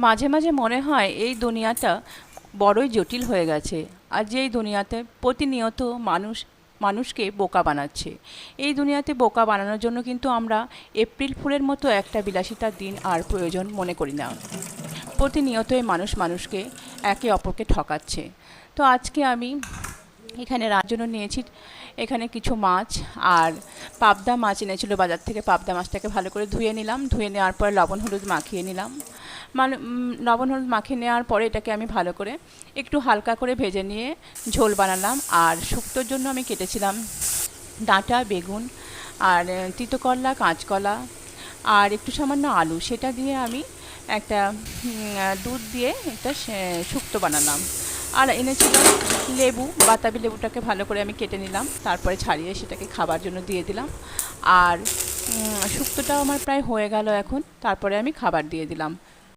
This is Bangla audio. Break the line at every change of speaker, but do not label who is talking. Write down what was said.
মাঝে মাঝে মনে হয় এই দুনিয়াটা বড়ই জটিল হয়ে গেছে। আর যেই দুনিয়াতে প্রতিনিয়ত মানুষকে বোকা বানাচ্ছে। এই দুনিয়াতে বোকা বানানোর জন্য কিন্তু আমরা এপ্রিল ফুলের মতো একটা বিলাসিতার দিন আর প্রয়োজন মনে করি না। প্রতিনিয়তই মানুষ মানুষকে একে অপরকে ঠকাচ্ছে। তো আজকে আমি এখানে রান্নার জন্য নিয়েছি এখানে কিছু মাছ, আর পাবদা মাছ এনেছিল বাজার থেকে। পাবদা মাছটাকে ভালো করে ধুয়ে নিলাম, ধুয়ে নেওয়ার পর লবণ হলুদ মাখিয়ে নিলাম। লবণ হলুদ মাখিয়ে নেওয়ার পরে এটাকে আমি ভালো করে একটু হালকা করে ভেজে নিয়ে ঝোল বানালাম। আর শুক্তোর জন্য আমি কেটেছিলাম ডাঁটা, বেগুন, আর তিতো করলা, কাঁচকলা, আর একটু সামান্য আলু। সেটা দিয়ে আমি একটা দুধ দিয়ে একটা শুক্তো বানালাম। আর এনেছিলাম লেবু, বাতাবি লেবুটাকে ভালো করে আমি কেটে নিলাম, তারপরে ছাড়িয়ে সেটাকে খাবার জন্য দিয়ে দিলাম। আর শুক্তোটাও আমার প্রায় হয়ে গেল এখন, তারপরে আমি খাবার দিয়ে দিলাম।